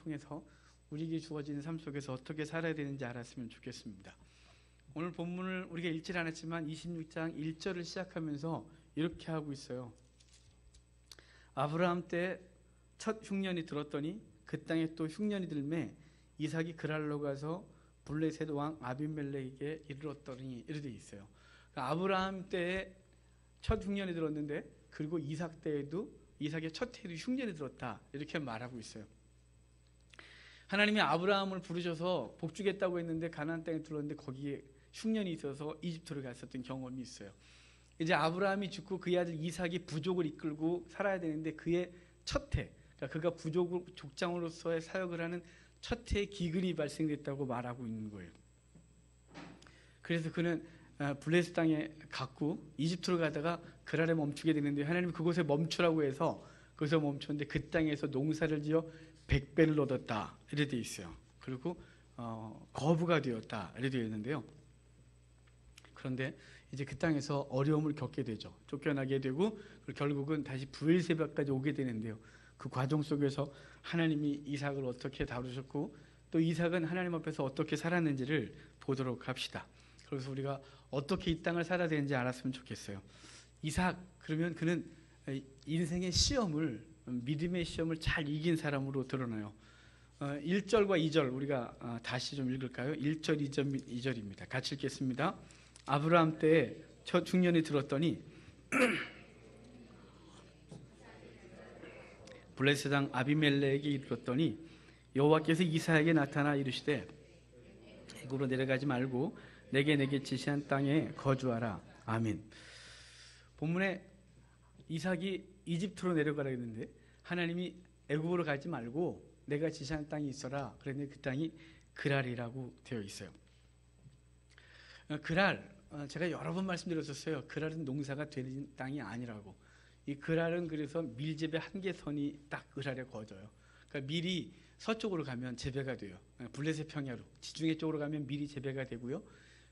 통해서 우리에게 주어진 삶 속에서 어떻게 살아야 되는지 알았으면 좋겠습니다. 오늘 본문을 우리가 읽질 않았지만 26장 1절을 시작하면서 이렇게 하고 있어요. 아브라함 때 첫 흉년이 들었더니 그 땅에 또 흉년이 들매 이삭이 그랄로 가서 블레셋 왕 아비멜렉에게 이르렀더니 이렇게 있어요. 그러니까 아브라함 때에 첫 흉년이 들었는데 그리고 이삭 때에도 이삭의 첫 해에도 흉년이 들었다 이렇게 말하고 있어요. 하나님이 아브라함을 부르셔서 복주겠다고 했는데 가나안 땅에 들어왔는데 거기에 흉년이 있어서 이집트로 갔었던 경험이 있어요. 이제 아브라함이 죽고 그의 아들 이삭이 부족을 이끌고 살아야 되는데 그의 첫 해, 그러니까 그가 족장으로서의 사역을 하는 첫 해에 기근이 발생됐다고 말하고 있는 거예요. 그래서 그는 블레셋 땅에 갔고 이집트로 가다가 그랄에 멈추게 되는데 하나님이 그곳에 멈추라고 해서 거기서 멈췄는데 그 땅에서 농사를 지어 100배를 얻었다 이렇게 되어 있어요. 그리고 거부가 되었다 이렇게 되어 있는데요. 그런데 이제 그 땅에서 어려움을 겪게 되죠. 쫓겨나게 되고 결국은 다시 브엘세바까지 오게 되는데요. 그 과정 속에서 하나님이 이삭을 어떻게 다루셨고 또 이삭은 하나님 앞에서 어떻게 살았는지를 보도록 합시다. 그래서 우리가 어떻게 이 땅을 살아야 되는지 알았으면 좋겠어요. 이삭 그러면 그는 인생의 시험을 믿음의 시험을 잘 이긴 사람으로 드러나요. 1절과 2절 우리가 다시 좀 읽을까요? 1절 2절입니다. 같이 읽겠습니다. 아브라함 때에 첫 흉년이 들었더니 블레셋 왕 아비멜렉에게 이르렀더니 여호와께서 이삭에게 나타나 이르시되 애굽으로 내려가지 말고 내게 지시한 땅에 거주하라. 아멘. 본문에 이삭이 이집트로 내려가라 했는데 하나님이 애굽으로 가지 말고 내가 지시한 땅이 있어라. 그런데 그 땅이 그랄이라고 되어 있어요. 그랄 제가 여러 번 말씀드렸었어요. 그랄은 농사가 되는 땅이 아니라고. 이 그랄은 그래서 밀재배 한계선이 딱 그랄에 거져요. 그러니까 밀이 서쪽으로 가면 재배가 돼요. 블레셋 평야로 지중해 쪽으로 가면 밀이 재배가 되고요.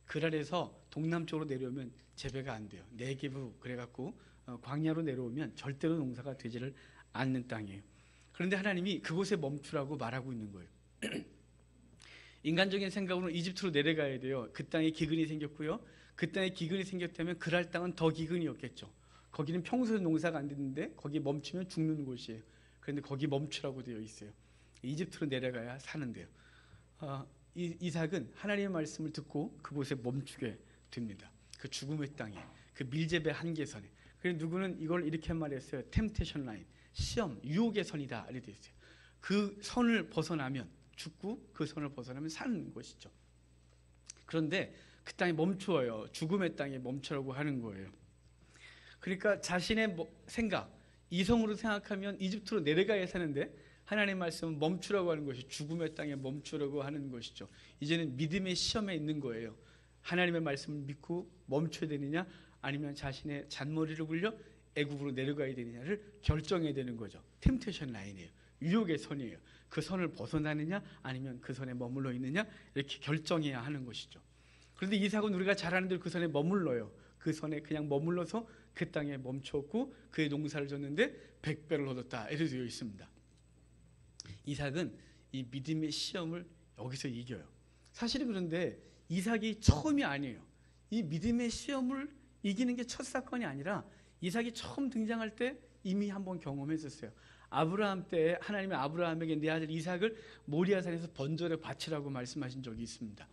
그랄에서 동남쪽으로 내려오면 재배가 안 돼요. 네게브 그래갖고 광야로 내려오면 절대로 농사가 되지를 않는 땅이에요. 그런데 하나님이 그곳에 멈추라고 말하고 있는 거예요. 인간적인 생각으로는 이집트로 내려가야 돼요. 그 땅에 기근이 생겼고요. 그 땅에 기근이 생겼다면 그랄 땅은 더 기근이었겠죠. 거기는 평소에 농사가 안 되는데 거기 멈추면 죽는 곳이에요. 그런데 거기 멈추라고 되어 있어요. 이집트로 내려가야 사는데요. 이삭은 하나님의 말씀을 듣고 그곳에 멈추게 됩니다. 그 죽음의 땅에, 그 밀재배 한계선에. 그래서 누구는 이걸 이렇게 말했어요. 템테이션 라인, 시험, 유혹의 선이다 이렇게 되어 있어요. 그 선을 벗어나면 죽고 그 선을 벗어나면 사는 것이죠. 그런데 그 땅에 멈추어요. 죽음의 땅에 멈추라고 하는 거예요. 그러니까 자신의 생각, 이성으로 생각하면 이집트로 내려가야 사는데 하나님의 말씀은 멈추라고 하는 것이 죽음의 땅에 멈추라고 하는 것이죠. 이제는 믿음의 시험에 있는 거예요. 하나님의 말씀을 믿고 멈춰야 되느냐 아니면 자신의 잔머리를 굴려 애굽으로 내려가야 되느냐를 결정해야 되는 거죠. 템테이션 라인이에요. 유혹의 선이에요. 그 선을 벗어나느냐 아니면 그 선에 머물러 있느냐 이렇게 결정해야 하는 것이죠. 그런데 이삭은 우리가 잘 아는 대로 그 선에 머물러요. 그 선에 그냥 머물러서 그 땅에 멈췄고 그의 농사를 졌는데 100배를 얻었다 이렇게 되어 있습니다. 이삭은 이 믿음의 시험을 여기서 이겨요. 사실은 그런데 이삭이 처음이 아니에요. 이 믿음의 시험을 이기는 게 첫 사건이 아니라 이삭이 처음 등장할 때 이미 한번 경험했었어요. 아브라함 때 하나님이 아브라함에게 내 아들 이삭을 모리아산에서 번제로 바치라고 말씀하신 적이 있습니다.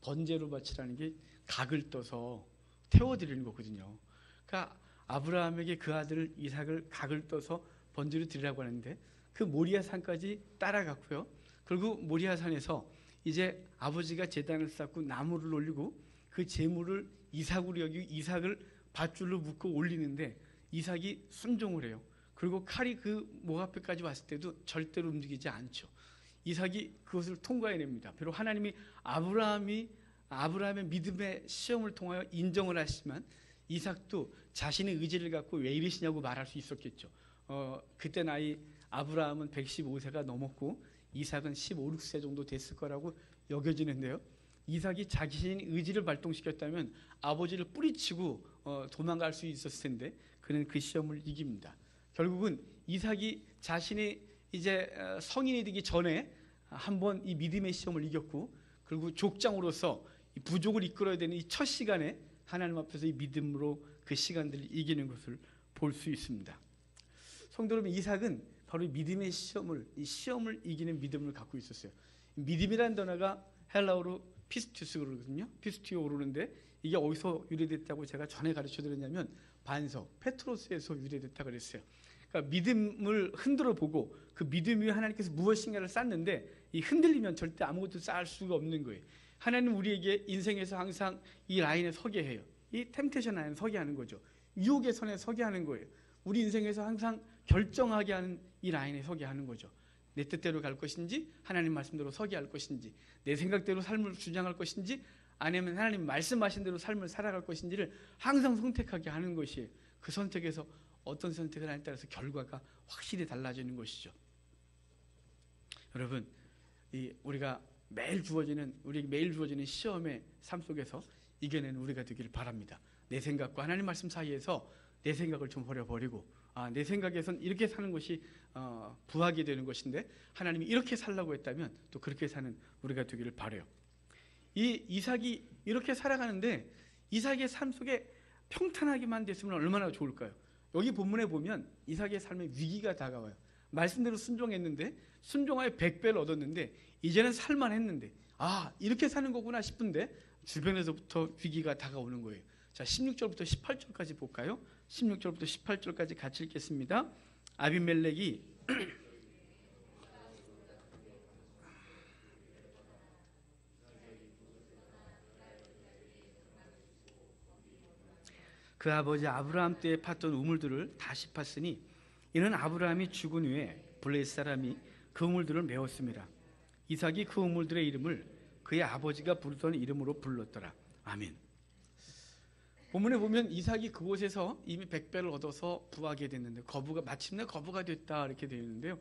번제로 바치라는 게 각을 떠서 태워드리는 거거든요. 그러니까 아브라함에게 그 아들 이삭을 각을 떠서 번제로 드리라고 하는데 그 모리아산까지 따라갔고요. 그리고 모리아산에서 이제 아버지가 제단을 쌓고 나무를 올리고 그 제물을 이삭으로 여기고 이삭을 밧줄로 묶어 올리는데 이삭이 순종을 해요. 그리고 칼이 그 목 앞에까지 왔을 때도 절대로 움직이지 않죠. 이삭이 그것을 통과해냅니다. 비록 하나님이 아브라함의 믿음의 시험을 통하여 인정을 하시지만 이삭도 자신의 의지를 갖고 왜 이러시냐고 말할 수 있었겠죠. 그때 나이 아브라함은 115세가 넘었고 이삭은 15, 16세 정도 됐을 거라고 여겨지는데요. 이삭이 자신의 의지를 발동시켰다면 아버지를 뿌리치고 도망갈 수 있었을 텐데 그는 그 시험을 이깁니다. 결국은 이삭이 자신의 이제 성인이 되기 전에 한번 이 믿음의 시험을 이겼고, 그리고 족장으로서 이 부족을 이끌어야 되는 이 첫 시간에 하나님 앞에서 이 믿음으로 그 시간들을 이기는 것을 볼 수 있습니다. 성도 여러분, 이삭은 바로 이 믿음의 이 시험을 이기는 믿음을 갖고 있었어요. 믿음이라는 단어가 헬라어로 피스투스 그러거든요. 피스티오 오르는데 이게 어디서 유래됐다고 제가 전에 가르쳐 드렸냐면 반석, 페트로스에서 유래됐다 그랬어요. 그러니까 믿음을 흔들어 보고 그 믿음 위에 하나님께서 무엇인가를 쌓는데 이 흔들리면 절대 아무것도 쌓을 수가 없는 거예요. 하나님 우리에게 인생에서 항상 이 라인에 서게 해요. 이 템테이션 라인에 서게 하는 거죠. 유혹의 선에 서게 하는 거예요. 우리 인생에서 항상 결정하게 하는 이 라인에 서게 하는 거죠. 내 뜻대로 갈 것인지 하나님 말씀대로 서게 할 것인지, 내 생각대로 삶을 주장할 것인지, 아니면 하나님 말씀하신 대로 삶을 살아갈 것인지를 항상 선택하게 하는 것이에요. 그 선택에서 어떤 선택을 하느냐에 따라서 결과가 확실히 달라지는 것이죠. 여러분, 우리가 매일 주어지는 시험의 삶 속에서 이겨내는 우리가 되기를 바랍니다. 내 생각과 하나님 말씀 사이에서 내 생각을 좀 버려버리고, 내 생각에선 이렇게 사는 것이 부하게 되는 것인데 하나님이 이렇게 살라고 했다면 또 그렇게 사는 우리가 되기를 바라요. 이 이삭이 이렇게 살아가는데 이삭의 삶 속에 평탄하게만 됐으면 얼마나 좋을까요? 여기 본문에 보면 이삭의 삶에 위기가 다가와요. 말씀대로 순종했는데 순종하여 100배를 얻었는데 이제는 살만했는데 이렇게 사는 거구나 싶은데 주변에서부터 위기가 다가오는 거예요. 자, 16절부터 18절까지 볼까요? 16절부터 18절까지 같이 읽겠습니다. 아비멜렉이 그 아버지 아브라함 때에 팠던 우물들을 다시 팠으니 이는 아브라함이 죽은 후에 블레셋 사람이 그 우물들을 메웠습니다. 이삭이 그 우물들의 이름을 그의 아버지가 부르던 이름으로 불렀더라. 아멘. 본문에 보면 이삭이 그곳에서 이미 100배를 얻어서 부하게 됐는데 마침내 거부가 됐다 이렇게 되어 있는데요.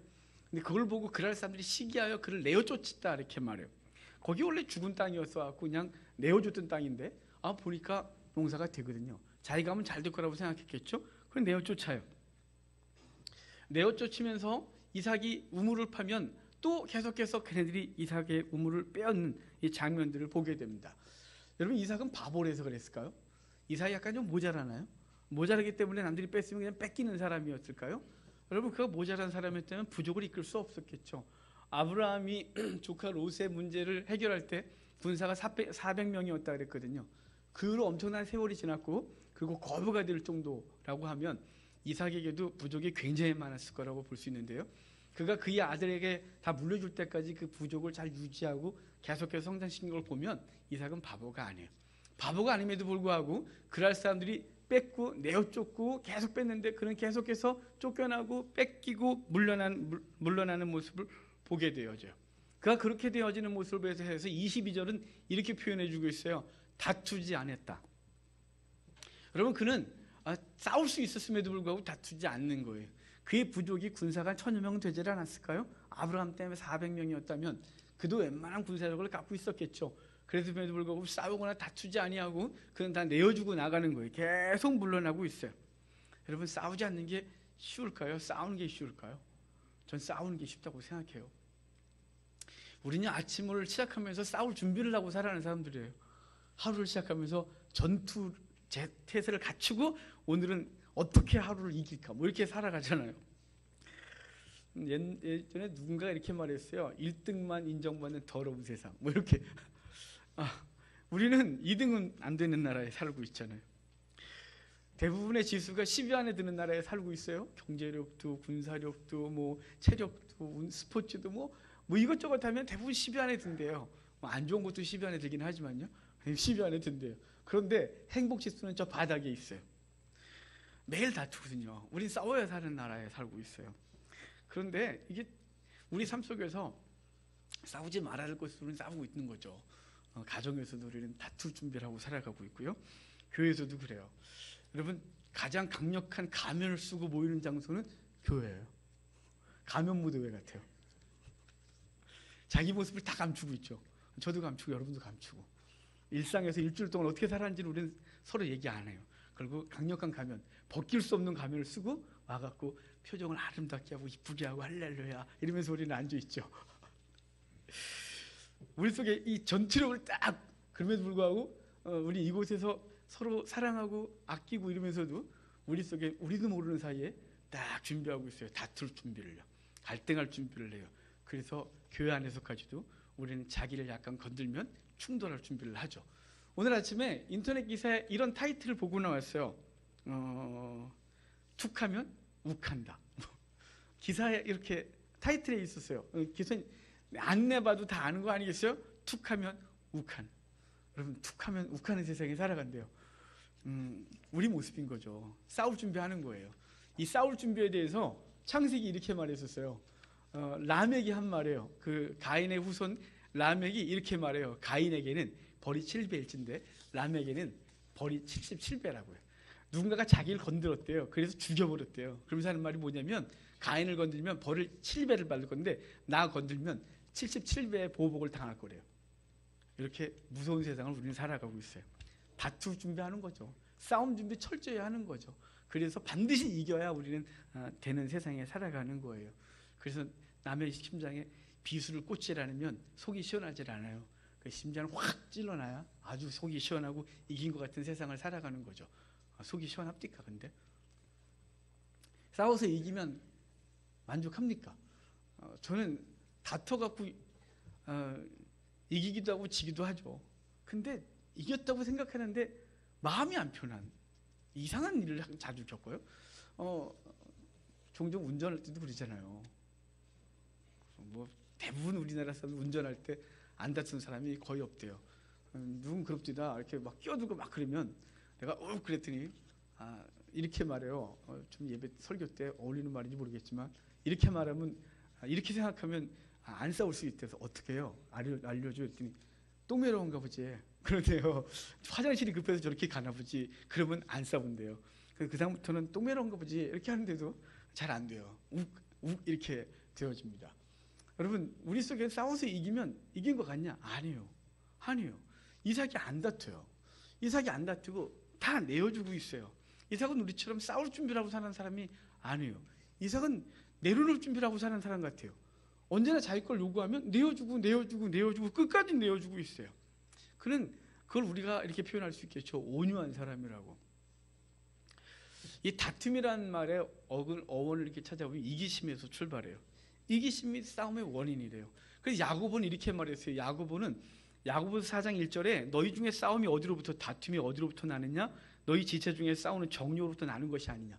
근데 그걸 보고 그랄 사람들이 시기하여 그를 내어쫓았다 이렇게 말해요. 거기 원래 죽은 땅이었어 갖고 그냥 내어줬던 땅인데 보니까 농사가 되거든요. 자기가 하면 잘 될 거라고 생각했겠죠. 그걸 내어쫓아요. 내어쫓으면서 이삭이 우물을 파면 또 계속해서 걔네들이 이삭의 우물을 빼앗는 이 장면들을 보게 됩니다. 여러분, 이삭은 바보라서 그랬을까요? 이삭이 약간 좀 모자라나요? 모자라기 때문에 남들이 뺐으면 그냥 뺏기는 사람이었을까요? 여러분, 그가 모자란 사람이었다면 부족을 이끌 수 없었겠죠. 아브라함이 조카 롯의 문제를 해결할 때 군사가 400명이었다 그랬거든요. 그 후로 엄청난 세월이 지났고 그리고 거부가 될 정도라고 하면 이삭에게도 부족이 굉장히 많았을 거라고 볼 수 있는데요. 그가 그의 아들에게 다 물려줄 때까지 그 부족을 잘 유지하고 계속해서 성장시킨 걸 보면 이삭은 바보가 아니에요. 바보가 아님에도 불구하고 그럴 사람들이 뺏고 내어쫓고 계속 뺐는데 그는 계속해서 쫓겨나고 뺏기고 물러나는 모습을 보게 되어져요. 그가 그렇게 되어지는 모습을 해서 22절은 이렇게 표현해주고 있어요. 다투지 않았다. 여러분, 그는 싸울 수 있었음에도 불구하고 다투지 않는 거예요. 그의 부족이 군사가 1000여 명 되지 않았을까요? 아브라함 때문에 400명이었다면 그도 웬만한 군사력을 갖고 있었겠죠. 그래서에도 불구하고 싸우거나 다투지 아니하고 그는 다 내어주고 나가는 거예요. 계속 물러나고 있어요. 여러분, 싸우지 않는 게 쉬울까요? 싸우는 게 쉬울까요? 전 싸우는 게 쉽다고 생각해요. 우리는 아침을 시작하면서 싸울 준비를 하고 살아가는 사람들이에요. 하루를 시작하면서 전투 태세를 갖추고 오늘은 어떻게 하루를 이길까 이렇게 살아가잖아요. 예전에 누군가 이렇게 말했어요. 1등만 인정받는 더러운 세상 이렇게. 우리는 2등은 안 되는 나라에 살고 있잖아요. 대부분의 지수가 10위 안에 드는 나라에 살고 있어요. 경제력도 군사력도 체력도 스포츠도 이것저것 하면 대부분 10위 안에 든대요. 안 좋은 것도 10위 안에 들긴 하지만요. 10위 안에 든대요. 그런데 행복 지수는 저 바닥에 있어요. 매일 다투거든요. 우린 싸워야 사는 나라에 살고 있어요. 그런데 이게 우리 삶 속에서 싸우지 말아야 할 것으로는 싸우고 있는 거죠. 가정에서도 우리는 다툴 준비를 하고 살아가고 있고요. 교회에서도 그래요. 여러분, 가장 강력한 가면을 쓰고 모이는 장소는 교회예요. 가면 무도회 같아요. 자기 모습을 다 감추고 있죠. 저도 감추고 여러분도 감추고. 일상에서 일주일 동안 어떻게 살았는지를 우리는 서로 얘기 안 해요. 그리고 강력한 가면, 벗길 수 없는 가면을 쓰고 와갖고 표정을 아름답게 하고 이쁘게 하고 할렐루야 이러면서 우리는 앉아 있죠. 우리 속에 이 전투력을 딱 그럼에도 불구하고 우리 이곳에서 서로 사랑하고 아끼고 이러면서도 우리 속에 우리도 모르는 사이에 딱 준비하고 있어요. 다툴 준비를요. 갈등할 준비를 해요. 그래서 교회 안에서까지도 우리는 자기를 약간 건들면 충돌할 준비를 하죠. 오늘 아침에 인터넷 기사에 이런 타이틀을 보고 나왔어요. 툭하면 욱한다. 기사에 이렇게 타이틀에 있었어요. 기사님 안 내봐도 다 아는 거 아니겠어요? 툭하면 욱한. 여러분 툭하면 욱하는 세상에 살아간대요. 우리 모습인 거죠. 싸울 준비하는 거예요. 이 싸울 준비에 대해서 창세기 이렇게 말했었어요. 라멕이 한 말이에요. 그 가인의 후손 라멕이 이렇게 말해요. 가인에게는 벌이 7배일진데 라멕에게는 벌이 77배라고요. 누군가가 자기를 건드렸대요. 그래서 죽여버렸대요. 그러면서 하는 말이 뭐냐면 가인을 건들면 벌을 7배를 받을 건데 나 건들면 77배의 보복을 당할 거래요. 이렇게 무서운 세상을 우리는 살아가고 있어요. 다툴 준비하는 거죠. 싸움 준비 철저히 하는 거죠. 그래서 반드시 이겨야 우리는 되는 세상에 살아가는 거예요. 그래서 남의 심장에 비수를 꽂지 않으면 속이 시원하지 않아요. 그 심장을 확 찔러놔야 아주 속이 시원하고 이긴 것 같은 세상을 살아가는 거죠. 속이 시원합니까? 근데 싸워서 이기면 만족합니까? 저는 다퉈갖고 이기기도 하고 지기도 하죠. 근데 이겼다고 생각하는데 마음이 안 편한 이상한 일을 자주 겪어요. 종종 운전할 때도 그러잖아요. 뭐 대부분 우리나라 사람 운전할 때 안 다치는 사람이 거의 없대요. 누군 그럽디다 이렇게 막 끼어들고 막 그러면 내가 그랬더니 이렇게 말해요. 좀 예배 설교 때 어울리는 말인지 모르겠지만 이렇게 말하면 이렇게 생각하면 안 싸울 수 있대서 어떻게 해요? 알려줘 했더니 똥매러운가 보지. 그런데요. 화장실이 급해서 저렇게 가나 보지. 그러면 안 싸운대요. 그 다음부터는 똥매러운가 보지 이렇게 하는데도 잘 안 돼요. 욱 이렇게 되어집니다. 여러분 우리 속에 싸워서 이기면 이긴 것 같냐? 아니에요. 이삭이 안 다퉈요. 이삭이 안 다투고 다 내어주고 있어요. 이삭은 우리처럼 싸울 준비를 하고 사는 사람이 아니에요. 이삭은 내려놓을 준비를 하고 사는 사람 같아요. 언제나 자기 걸 요구하면 내어주고 끝까지 내어주고 있어요. 그걸 우리가 이렇게 표현할 수 있겠죠. 온유한 사람이라고. 이 다툼이라는 말의 어원을 이렇게 찾아보면 이기심에서 출발해요. 이기심이 싸움의 원인이래요. 그래서 야고보는 이렇게 말했어요. 야고보서 4장 1절에 너희 중에 싸움이 어디로부터 다툼이 어디로부터 나느냐? 너희 지체 중에 싸우는 정욕으로부터 나는 것이 아니냐.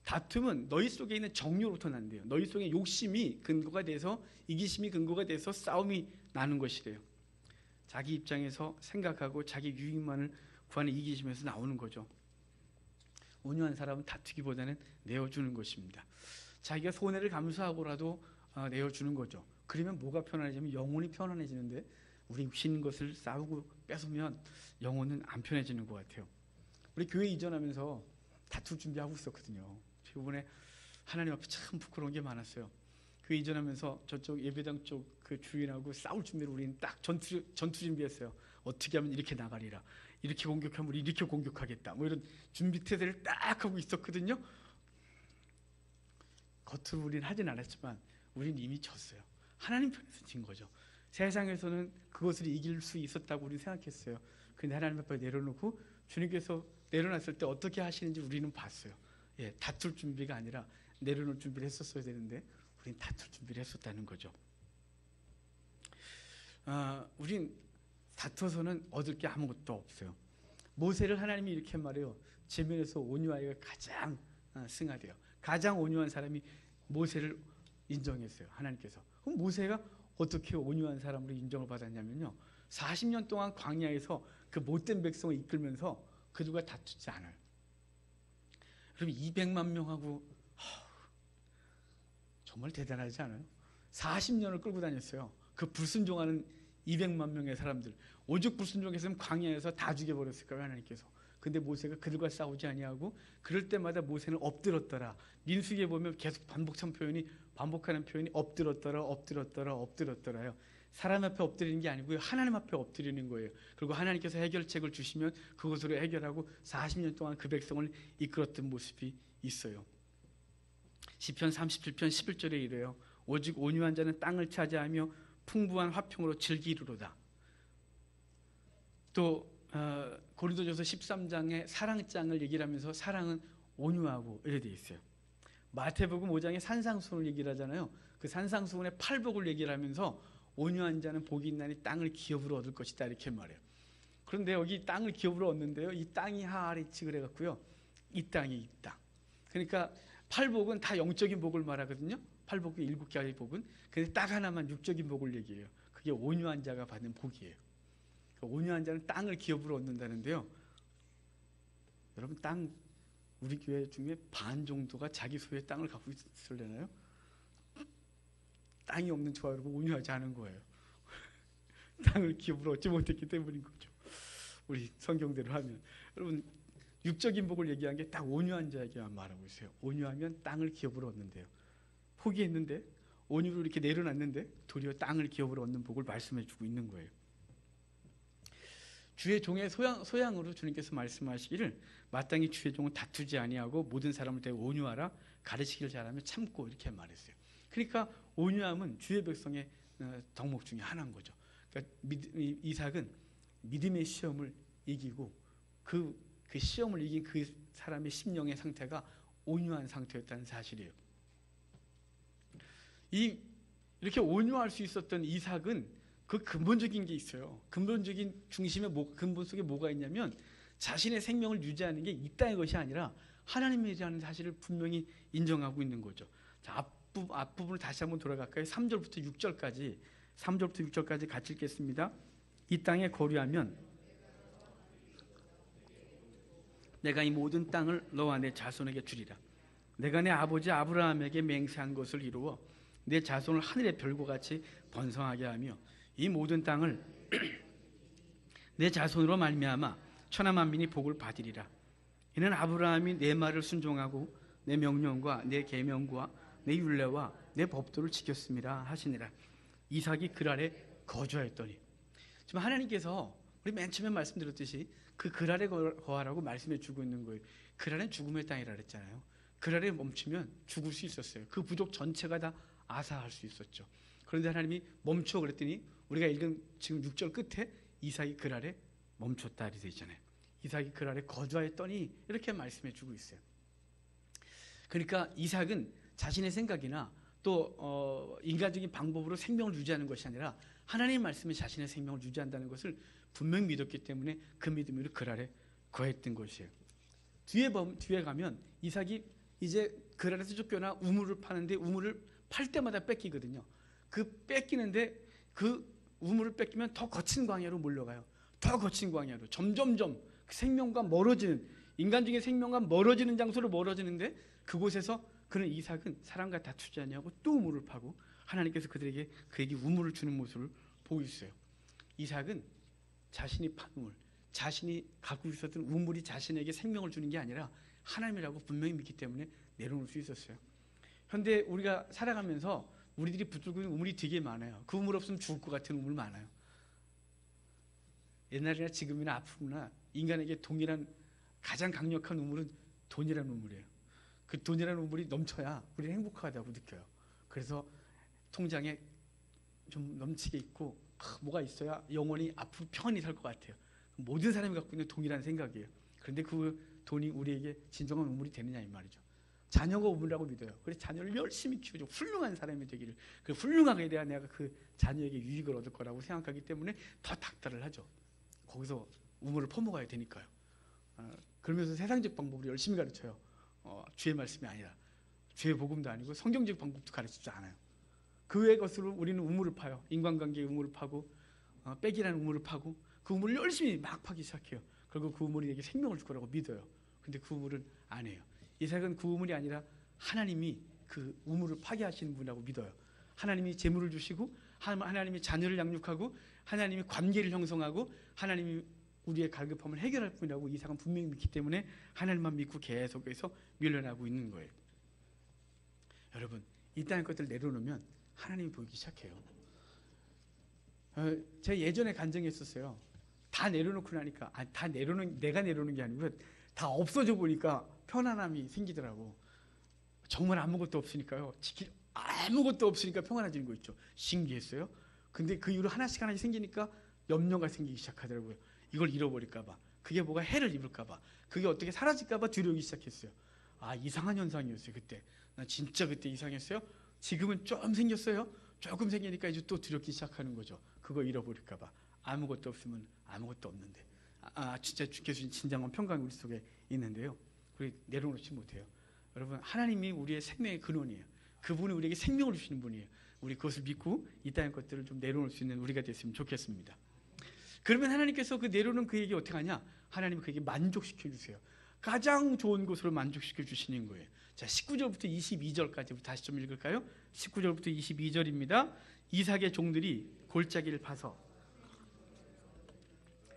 다툼은 너희 속에 있는 정욕으로부터 난대요. 너희 속에 욕심이 근거가 돼서 이기심이 근거가 돼서 싸움이 나는 것이래요. 자기 입장에서 생각하고 자기 유익만을 구하는 이기심에서 나오는 거죠. 온유한 사람은 다투기보다는 내어주는 것입니다. 자기가 손해를 감수하고라도 내어주는 거죠. 그러면 뭐가 편안해지면 영혼이 편안해지는데 우리 육신 것을 싸우고 뺏으면 영혼은 안 편해지는 것 같아요. 우리 교회 이전하면서 다툴 준비하고 있었거든요. 이번에 하나님 앞에 참 부끄러운 게 많았어요. 교회 이전하면서 저쪽 예배당 쪽 그 주인하고 싸울 준비를 우리는 딱 전투 준비했어요. 어떻게 하면 이렇게 나가리라. 이렇게 공격하면 우리 이렇게 공격하겠다. 뭐 이런 준비 태세를 딱 하고 있었거든요. 겉으로 우리는 하진 않았지만 우리는 이미 졌어요. 하나님 편에서 진 거죠. 세상에서는 그것을 이길 수 있었다고 우리는 생각했어요. 근데 하나님 앞에 내려놓고 주님께서 내려놨을 때 어떻게 하시는지 우리는 봤어요. 다툴 준비가 아니라 내려놓을 준비를 했었어야 되는데 우리는 다툴 준비를 했었다는 거죠. 우린 다퉈서는 얻을 게 아무것도 없어요. 모세를 하나님이 이렇게 말해요. 지면에서 온유하기가 가장 승하대요. 가장 온유한 사람이 모세를 인정했어요. 하나님께서. 그럼 모세가 어떻게 온유한 사람으로 인정을 받았냐면요. 40년 동안 광야에서 그 못된 백성을 이끌면서 그들과 다투지 않아요. 그럼 200만 명하고 정말 대단하지 않아요? 40년을 끌고 다녔어요. 그 불순종하는 200만 명의 사람들. 오죽 불순종했으면 광야에서 다 죽여버렸을까요? 하나님께서. 근데 모세가 그들과 싸우지 아니하고 그럴 때마다 모세는 엎드렸더라. 민수기에 보면 계속 반복하는 표현이 엎드렸더라요. 사람 앞에 엎드리는 게 아니고요. 하나님 앞에 엎드리는 거예요. 그리고 하나님께서 해결책을 주시면 그것으로 해결하고 40년 동안 그 백성을 이끌었던 모습이 있어요. 시편 37편 11절에 이래요. 오직 온유한 자는 땅을 차지하며 풍부한 화평으로 즐기리로다. 또 고린도전서 13장의 사랑장을 얘기를 하면서 사랑은 온유하고 이래 돼 있어요. 마태복음 5장에 산상수훈을 얘기를 하잖아요. 그 산상수훈의 팔복을 얘기를 하면서 온유한 자는 복이 있나니 땅을 기업으로 얻을 것이다 이렇게 말해요. 그런데 여기 땅을 기업으로 얻는데요. 이 땅이 하아리치 그래갖고요. 이 땅이 이 땅. 그러니까 팔복은 다 영적인 복을 말하거든요. 팔복이 7개의 복은. 근데 딱 하나만 육적인 복을 얘기해요. 그게 온유한 자가 받는 복이에요. 온유한 자는 땅을 기업으로 얻는다는데요. 여러분 땅 우리 교회 중에 반 정도가 자기 소유의 땅을 갖고 있으려나요? 땅이 없는 저와 여러분 온유하지 않은 거예요. 땅을 기업으로 얻지 못했기 때문인 거죠. 우리 성경대로 하면 여러분 육적인 복을 얘기한 게 딱 온유한 자에게만 말하고 있어요. 온유하면 땅을 기업으로 얻는데요. 포기했는데 온유로 이렇게 내려놨는데 도리어 땅을 기업으로 얻는 복을 말씀해주고 있는 거예요. 주의 종의 소양으로 주님께서 말씀하시기를 마땅히 주의 종은 다투지 아니하고 모든 사람을 대해 온유하라 가르치기를 잘하며 참고 이렇게 말했어요. 그러니까 온유함은 주의 백성의 덕목 중에 하나인 거죠. 그러니까 이삭은 믿음의 시험을 이기고 그 시험을 이긴 그 사람의 심령의 상태가 온유한 상태였다는 사실이에요. 이렇게 온유할 수 있었던 이삭은 그 근본적인 게 있어요. 근본적인 중심에 근본 속에 뭐가 있냐면 자신의 생명을 유지하는 게 이 땅의 것이 아니라 하나님이라는 사실을 분명히 인정하고 있는 거죠. 자, 앞부분을 다시 한번 돌아갈까요? 3절부터 6절까지 같이 읽겠습니다. 이 땅에 거류하면 내가 이 모든 땅을 너와 내 자손에게 주리라. 내가 내 아버지 아브라함에게 맹세한 것을 이루어 내 자손을 하늘의 별과 같이 번성하게 하며 이 모든 땅을 내 자손으로 말미암아 천하 만민이 복을 받으리라. 이는 아브라함이 내 말을 순종하고 내 명령과 내 계명과 내 율례와 내 법도를 지켰음이라 하시니라. 이삭이 글 아래 거주하였더니. 지금 하나님께서 우리 맨 처음에 말씀드렸듯이 그 글 아래 거하라고 말씀해 주고 있는 거예요. 글 아래는 죽음의 땅이라 그랬잖아요. 글 아래 멈추면 죽을 수 있었어요. 그 부족 전체가 다 아사할 수 있었죠. 그런데 하나님이 멈춰 그랬더니 우리가 읽은 지금 6절 끝에 이삭이 글 아래 멈췄다 이렇게 되어 있잖아요. 이삭이 글 아래 거주하였더니 이렇게 말씀해 주고 있어요. 그러니까 이삭은 자신의 생각이나 또 인간적인 방법으로 생명을 유지하는 것이 아니라 하나님의 말씀에 자신의 생명을 유지한다는 것을 분명히 믿었기 때문에 그 믿음으로 글 아래 거했던 것이에요. 뒤에 가면 이삭이 이제 글 아래에서 쫓겨나 우물을 파는데 우물을 팔 때마다 뺏기거든요. 그 뺏기는데 그 우물을 뺏기면 더 거친 광야로 몰려가요. 더 거친 광야로 점점점 생명과 멀어지는 인간적인 생명과 멀어지는 장소로 멀어지는데 그곳에서 그는 이삭은 사람과 다투지 아니하고 또 우물을 파고 하나님께서 그에게 우물을 주는 모습을 보고 있어요. 이삭은 자신이 판 우물, 자신이 갖고 있었던 우물이 자신에게 생명을 주는 게 아니라 하나님이라고 분명히 믿기 때문에 내려놓을 수 있었어요. 현대 우리가 살아가면서 우리들이 붙들고 있는 우물이 되게 많아요. 그 우물 없으면 죽을 것 같은 우물 많아요. 옛날이나 지금이나 앞으로나 인간에게 동일한 가장 강력한 우물은 돈이라는 우물이에요. 그 돈이라는 우물이 넘쳐야 우리는 행복하다고 느껴요. 그래서 통장에 좀 넘치게 있고 뭐가 있어야 영원히 앞으로 평안히 살 것 같아요. 모든 사람이 갖고 있는 동일한 생각이에요. 그런데 그 돈이 우리에게 진정한 우물이 되느냐 이 말이죠. 자녀가 우물이라고 믿어요. 그래서 자녀를 열심히 키우죠. 훌륭한 사람이 되기를. 그 훌륭하게 대한 내가 그 자녀에게 유익을 얻을 거라고 생각하기 때문에 더 닥달을 하죠. 거기서 우물을 퍼먹어야 되니까요. 그러면서 세상적 방법을 열심히 가르쳐요. 주의 말씀이 아니라 주의 복음도 아니고 성경적 방법도 가르치지 않아요. 그 외의 것으로 우리는 우물을 파요. 인간관계의 우물을 파고 빽이라는 우물을 파고 그 우물을 열심히 막 파기 시작해요. 그리고 그 우물이 내게 생명을 줄 거라고 믿어요. 근데 그 우물은 안 해요. 이삭은 그 우물이 아니라 하나님이 그 우물을 파괴하시는 분이라고 믿어요. 하나님이 재물을 주시고 하나님이 자녀를 양육하고 하나님이 관계를 형성하고 하나님이 우리의 갈급함을 해결할 분이라고 이삭은 분명히 믿기 때문에 하나님만 믿고 계속해서 밀려나고 있는 거예요. 여러분 이 땅의 것들 내려놓으면 하나님이 보이기 시작해요. 제가 예전에 간증했었어요. 다 내려놓고 나니까 내가 내려놓는 게 아니고 다 없어져 보니까 편안함이 생기더라고. 정말 아무것도 없으니까요. 지킬 아무것도 없으니까 평안해지는 거 있죠. 신기했어요. 근데 그 이후로 하나씩 생기니까 염려가 생기기 시작하더라고요. 이걸 잃어버릴까 봐. 그게 뭐가 해를 입을까 봐. 그게 어떻게 사라질까 봐 두려우기 시작했어요. 아, 이상한 현상이었어요. 그때. 나 진짜 그때 이상했어요. 지금은 좀 생겼어요. 조금 생기니까 이제 또 두렵기 시작하는 거죠. 그거 잃어버릴까 봐. 아무것도 없으면 아무것도 없는데. 진짜 주께서 진정한 평강이 우리 속에 있는데요. 우리 내려놓지 못해요. 여러분, 하나님이 우리의 생명의 근원이에요. 그분이 우리에게 생명을 주시는 분이에요. 우리 그것을 믿고 이 땅의 것들을 좀 내려놓을 수 있는 우리가 됐으면 좋겠습니다. 그러면 하나님께서 그 내려놓은 그에게 어떻게 하냐? 하나님은 그에게 만족시켜 주세요. 가장 좋은 곳으로 만족시켜 주시는 거예요. 자, 19절부터 22절까지 우리 다시 좀 읽을까요? 19절부터 22절입니다. 이삭의 종들이 골짜기를 파서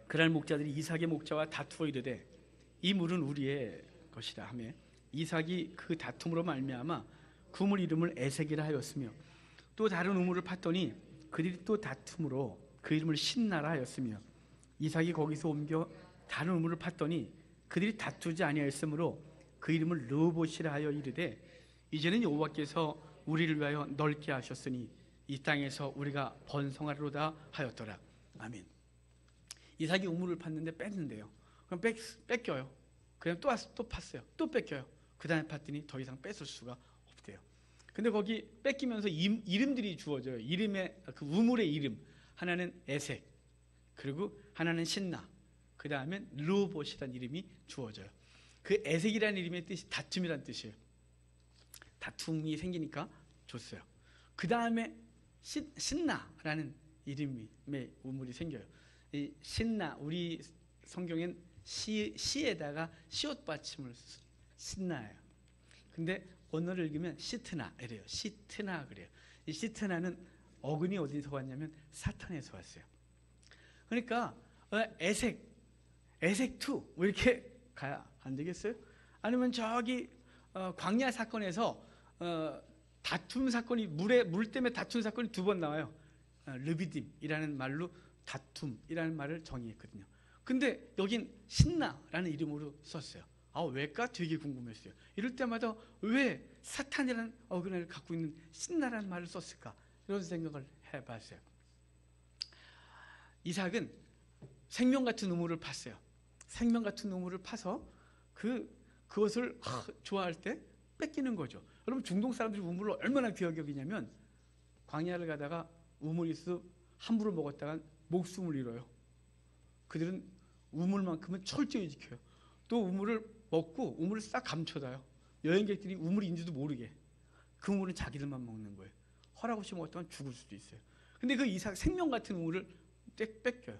그날 목자들이 이삭의 목자와 다투어 이르되 이 물은 우리의 것이라 하며 이삭이 그 다툼으로 말미암아 그 물 이름을 에색이라 하였으며 또 다른 우물을 팠더니 그들이 또 다툼으로 그 이름을 신나라 하였으며 이삭이 거기서 옮겨 다른 우물을 팠더니 그들이 다투지 아니하였으므로 그 이름을 르호봇이라 하여 이르되 이제는 여호와께서 우리를 위하여 넓게 하셨으니 이 땅에서 우리가 번성하리로다 하였더라. 아멘. 이삭이 우물을 팠는데 뺐는데요. 그럼 뺏겨요. 그냥 또 팠어요. 또 뺏겨요. 그 다음에 팠더니 더 이상 뺏을 수가 없대요. 근데 거기 뺏기면서 이름들이 주어져요. 이름의 그 우물의 이름. 하나는 에색, 그리고 하나는 신나, 그 다음에 르호봇이라는 이름이 주어져요. 그 에색이라는 이름의 뜻이 다툼이라는 뜻이에요. 다툼이 생기니까 줬어요. 그 다음에 신나라는 이름의 우물이 생겨요. 이 신나, 우리 성경엔 시에다가 시옷 받침을 신나예요. 근데 언어를 읽으면 시트나 이래요. 시트나 그래요. 이 시트나는 어근이 어디서 왔냐면 사탄에서 왔어요. 그러니까 에색2 뭐 이렇게 가야 안 되겠어요? 아니면 저기 광야 사건에서 다툼 사건이 물 때문에 다툰 사건이 2번 나와요. 르비딤이라는 말로 다툼이라는 말을 정의했거든요. 근데 여긴 신나라는 이름으로 썼어요. 왜일까? 되게 궁금했어요. 이럴 때마다 왜 사탄이라는 어근을 갖고 있는 신나라는 말을 썼을까? 이런 생각을 해봤어요. 이삭은 생명 같은 우물을 팠어요. 생명 같은 우물을 파서 그것을 좋아할 때 뺏기는 거죠. 여러분, 중동 사람들이 우물을 얼마나 귀하게 여기냐면 광야를 가다가 우물이 있어 함부로 먹었다가 목숨을 잃어요. 그들은 우물만큼은 철저히 지켜요. 또 우물을 먹고 우물을 싹 감춰놔요. 여행객들이 우물이 있는지도 모르게. 그 우물은 자기들만 먹는 거예요. 허락 없이 먹었다가 죽을 수도 있어요. 근데 그 이삭 생명 같은 우물을 뺏겨요.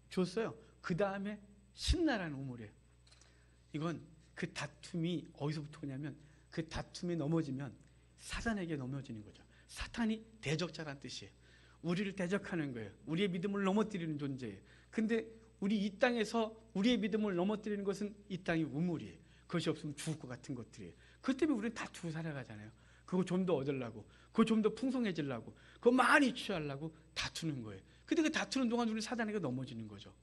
줬어요. 그 다음에 신나라는 우물이에요. 이건 그 다툼이 어디서부터 오냐면 그 다툼에 넘어지면 사단에게 넘어지는 거죠. 사탄이 대적자라는 뜻이에요. 우리를 대적하는 거예요. 우리의 믿음을 넘어뜨리는 존재예요. 근데 우리 이 땅에서 우리의 믿음을 넘어뜨리는 것은 이 땅이 우물이에요. 그것이 없으면 죽을 것 같은 것들이에요. 그것 때문에 우리는 다투고 살아가잖아요. 그거 좀 더 얻으려고, 그거 좀 더 풍성해지려고, 그거 많이 취하려고 다투는 거예요. 근데 그 다투는 동안 우리 사단에게 넘어지는 거죠.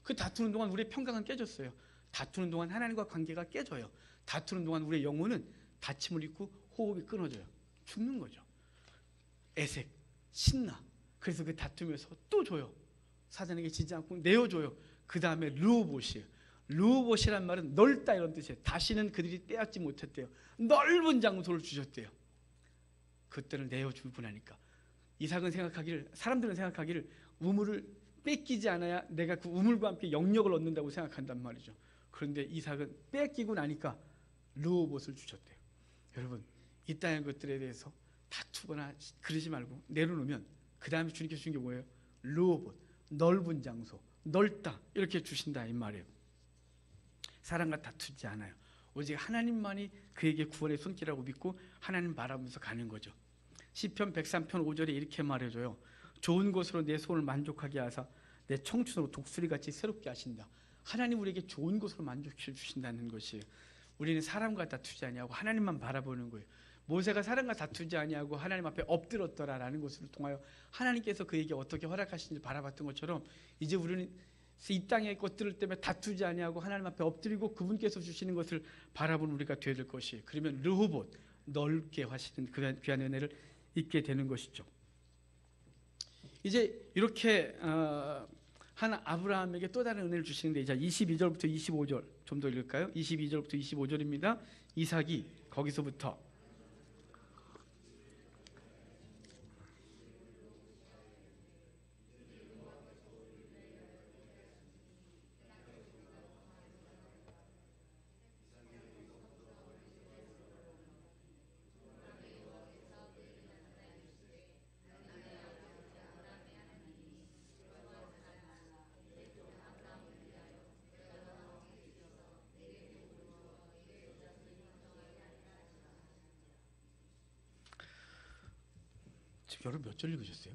그 다투는 동안 우리의 평강은 깨졌어요. 다투는 동안 하나님과 관계가 깨져요. 다투는 동안 우리의 영혼은 다침을 입고 호흡이 끊어져요. 죽는 거죠. 에색, 신나. 그래서 그 다투면서 또 줘요. 사단에게 지지 않고 내어줘요. 그 다음에 르호봇이에요. 르호봇이란 말은 넓다 이런 뜻이에요. 다시는 그들이 떼앗지 못했대요. 넓은 장소를 주셨대요. 그때를 내어주고 나니까 사람들은 생각하기를 우물을 뺏기지 않아야 내가 그 우물과 함께 영역을 얻는다고 생각한단 말이죠. 그런데 이삭은 뺏기고 나니까 르호봇을 주셨대요. 여러분, 이 땅의 것들에 대해서 다투거나 그러지 말고 내려놓으면 그 다음에 주님께서 주신 게 뭐예요? 르호봇, 넓은 장소, 넓다 이렇게 주신다 이 말이에요. 사람과 다투지 않아요. 오직 하나님만이 그에게 구원의 손길이라고 믿고 하나님 바라보면서 가는 거죠. 시편 103편 5절에 이렇게 말해줘요. 좋은 것으로 내 소원을 만족하게 하사 내 청춘으로 독수리같이 새롭게 하신다. 하나님 우리에게 좋은 것으로 만족시켜 주신다는 것이에요. 우리는 사람과 다투지 아니하고 하나님만 바라보는 거예요. 모세가 사람과 다투지 아니하고 하나님 앞에 엎드렸더라라는 것을 통하여 하나님께서 그에게 어떻게 허락하시는지 바라봤던 것처럼 이제 우리는 이 땅의 것들 때문에 다투지 아니하고 하나님 앞에 엎드리고 그분께서 주시는 것을 바라보는 우리가 되어야 될 것이에요. 그러면 르호봇, 넓게 하시는 귀한 은혜를 잊게 되는 것이죠. 이제 이렇게 한 아브라함에게 또 다른 은혜를 주시는데, 이제 22절부터 25절 좀 더 읽을까요? 22절부터 25절입니다. 이삭이 거기서부터 지금 여러분 몇 절 읽으셨어요?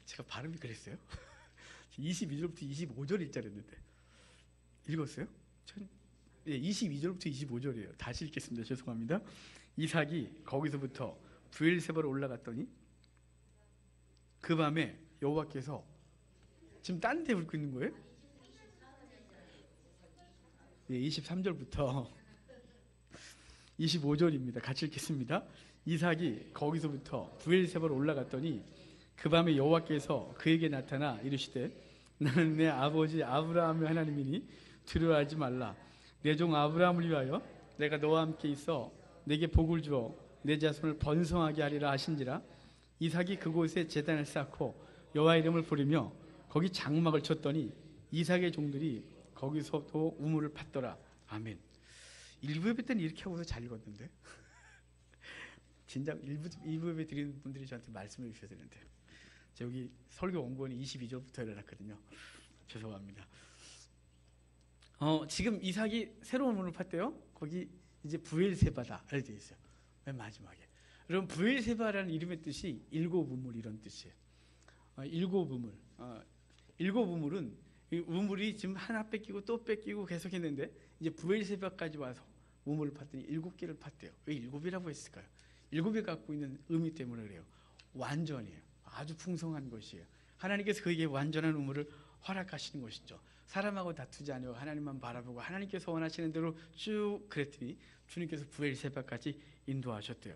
제가 발음이 그랬어요? 22절부터 25절 일자랬는데 읽었어요? 22절부터 25절이에요. 다시 읽겠습니다. 죄송합니다. 이삭이 거기서부터 브엘세바로 올라갔더니 그 밤에 여호와께서, 지금 딴 데 읽고 있는 거예요? 23절부터 25절입니다. 같이 읽겠습니다. 이삭이 거기서부터 브엘세바로 올라갔더니 그 밤에 여호와께서 그에게 나타나 이르시되 나는 내 아버지 아브라함의 하나님이니 두려워하지 말라. 내 종 아브라함을 위하여 내가 너와 함께 있어 내게 복을 주어 내 자손을 번성하게 하리라 하신지라. 이삭이 그곳에 제단을 쌓고 여호와 이름을 부르며 거기 장막을 쳤더니 이삭의 종들이 거기서도 우물을 팠더라. 아멘. 일부 예배 때는 이렇게 하고서 잘 읽었는데 진작 일부 예배 드리는 분들이 저한테 말씀해 주셔야 되는데, 여기 설교 원고는 22절부터 해놨거든요. 죄송합니다. 지금 이삭이 새로운 우물을 팠대요. 거기 이제 브엘세바다 알려져 있어요. 맨 마지막에. 여러분, 브엘세바라는 이름의 뜻이 일곱 우물 이런 뜻이에요. 일곱 우물. 일곱 우물은 이 우물이 지금 하나 뺏기고 또 뺏기고 계속했는데 이제 브엘세바까지 와서 우물을 팠더니 7개를 팠대요. 왜 7이라고 했을까요? 7이 갖고 있는 의미 때문에 그래요. 완전이에요. 아주 풍성한 것이에요. 하나님께서 그에게 완전한 우물을 허락하시는 것이죠. 사람하고 다투지 않고 하나님만 바라보고 하나님께서 원하시는 대로 쭉 그랬더니 주님께서 브엘세바까지 인도하셨대요.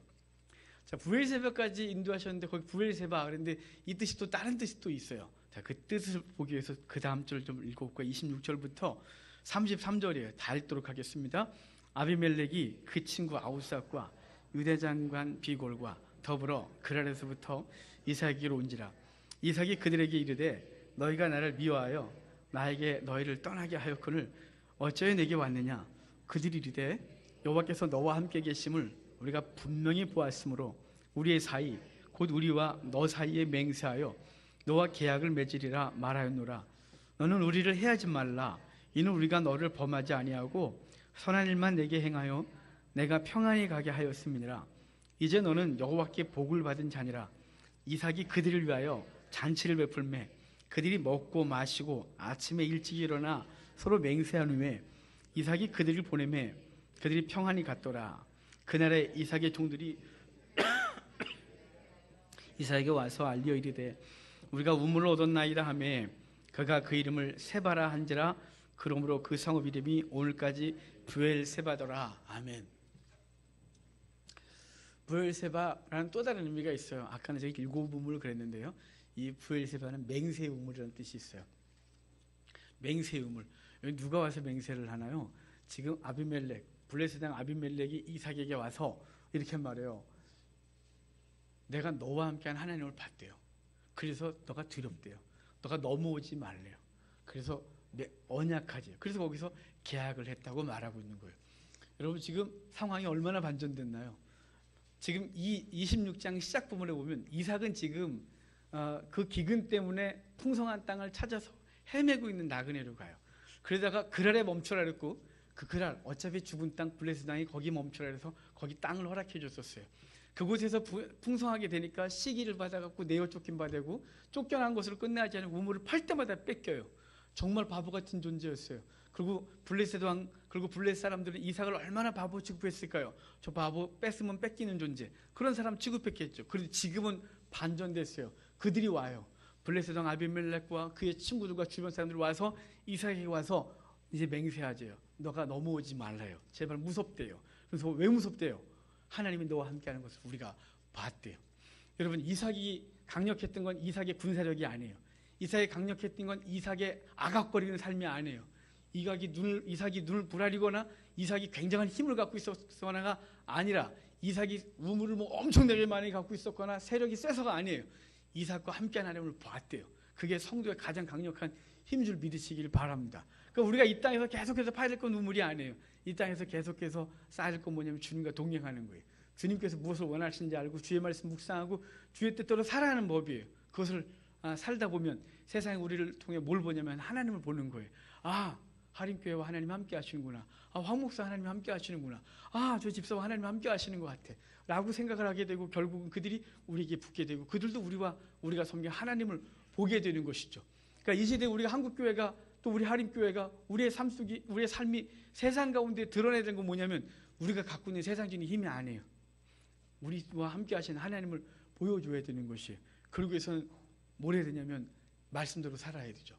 자, 브엘세바까지 인도하셨는데 거기 브엘세바 그런데 이 뜻이 또 다른 뜻이 또 있어요. 자, 그 뜻을 보기 위해서 그 다음 절 좀 읽어볼까요? 26절부터 33절이에요. 다 읽도록 하겠습니다. 아비멜렉이 그 친구 아우삭과 유대장관 비골과 더불어 그랄에서부터 이삭에게로 온지라. 이삭이 그들에게 이르되 너희가 나를 미워하여 나에게 너희를 떠나게 하였거늘 어찌하여 내게 왔느냐. 그들이 이르되 여호와께서 너와 함께 계심을 우리가 분명히 보았으므로 우리의 사이 곧 우리와 너 사이에 맹세하여 너와 계약을 맺으리라 말하였노라. 너는 우리를 해하지 말라. 이는 우리가 너를 범하지 아니하고 선한 일만 내게 행하여 내가 평안히 가게 하였음이니라. 이제 너는 여호와께 복을 받은 자니라. 이삭이 그들을 위하여 잔치를 베풀매 그들이 먹고 마시고 아침에 일찍 일어나 서로 맹세한 후에 이삭이 그들을 보내매 그들이 평안히 갔더라. 그날에 이삭의 종들이 이삭에게 와서 알리어 이르되 우리가 우물을 얻었나이다 하매 그가 그 이름을 세바라 한지라. 그러므로 그 성읍 이름이 오늘까지 브엘세바더라. 아멘. 브엘세바라는 또 다른 의미가 있어요. 아까는 저희 일곱 우물 그랬는데요. 이 브엘세바는 맹세 우물이라는 뜻이 있어요. 맹세 우물. 여기 누가 와서 맹세를 하나요? 지금 아비멜렉, 블레셋 왕 아비멜렉이 이삭에게 와서 이렇게 말해요. 내가 너와 함께한 하나님을 봤대요. 그래서 너가 두렵대요. 너가 넘어오지 말래요. 그래서 언약하지. 그래서 거기서 계약을 했다고 말하고 있는 거예요. 여러분, 지금 상황이 얼마나 반전됐나요? 지금 이 26장 시작 부분에 보면 이삭은 지금 그 기근 때문에 풍성한 땅을 찾아서 헤매고 있는 나그네로 가요. 그러다가 그랄에 멈추라 그랬고 그 그랄 어차피 죽은 땅 블레셋 땅이 거기 멈추라 그래서 거기 땅을 허락해 줬었어요. 그곳에서 풍성하게 되니까 시기를 받아갖고 내어 쫓긴 바 되고 쫓겨난 것을 끝내지 않은 우물을 팔 때마다 뺏겨요. 정말 바보 같은 존재였어요. 그리고 블레셋 왕 그리고 블레셋 사람들은 이삭을 얼마나 바보 취급했을까요? 저 바보 뺏으면 뺏기는 존재, 그런 사람 취급했겠죠. 그런데 지금은 반전됐어요. 그들이 와요. 블레셋 왕 아비멜렉과 그의 친구들과 주변 사람들이 와서 이삭에게 와서 이제 맹세하죠. 너가 넘어오지 말라요. 제발 무섭대요. 그래서 왜 무섭대요? 하나님이 너와 함께하는 것을 우리가 봤대요. 여러분 이삭이 강력했던 건 이삭의 군사력이 아니에요. 이삭이 강력했던 건 이삭의 아각거리는 삶이 아니에요. 이삭이 눈을 부라리거나 이삭이 굉장한 힘을 갖고 있었거나가 아니라 이삭이 우물을 뭐 엄청나게 많이 갖고 있었거나 세력이 세서가 아니에요. 이삭과 함께한 하나님을 봤대요. 그게 성도의 가장 강력한 힘 줄 믿으시길 바랍니다. 그러니까 우리가 이 땅에서 계속해서 파야 될 건 우물이 아니에요. 이 땅에서 계속해서 쌓아야 될 건 뭐냐면 주님과 동행하는 거예요. 주님께서 무엇을 원하시는지 알고 주의 말씀 묵상하고 주의 뜻대로 살아가는 법이에요. 그것을 살다 보면 세상에 우리를 통해 뭘 보냐면 하나님을 보는 거예요. 아, 하림교회와 하나님 함께 하시는구나. 아, 황 목사 하나님 함께 하시는구나. 아, 저 집사와 하나님 함께 하시는 것 같아 라고 생각을 하게 되고 결국은 그들이 우리에게 붙게 되고 그들도 우리가 섬긴 하나님을 보게 되는 것이죠. 그러니까 이 시대에 우리가 한국교회가 또 우리 하림교회가 우리의 삶이 세상 가운데 드러내야 되는 건 뭐냐면 우리가 갖고 있는 세상적인 힘이 아니에요. 우리와 함께 하시는 하나님을 보여줘야 되는 것이에요. 그러기 위해서는 뭘 해야 되냐면 말씀대로 살아야 되죠.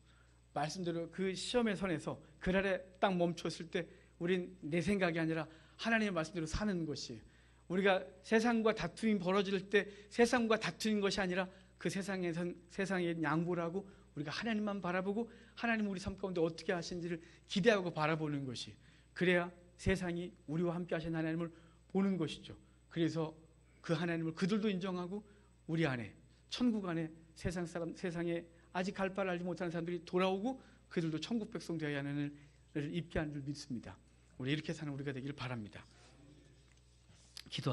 말씀대로 그 시험의 선에서 그날에 딱 멈췄을 때 우린 내 생각이 아니라 하나님의 말씀대로 사는 것이에요. 우리가 세상과 다툼이 벌어질 때 세상과 다투는 것이 아니라 그 세상에 양보를 하고 우리가 하나님만 바라보고 하나님 우리 삶 가운데 어떻게 하시는지를 기대하고 바라보는 것이, 그래야 세상이 우리와 함께 하신 하나님을 보는 것이죠. 그래서 그 하나님을 그들도 인정하고 우리 안에 천국 안에 세상에 아직 갈 바를 알지 못하는 사람들이 돌아오고 그들도 천국 백성 되어야 하는 일을 입게 하는 줄 믿습니다. 우리 이렇게 사는 우리가 되기를 바랍니다. 기도합니다.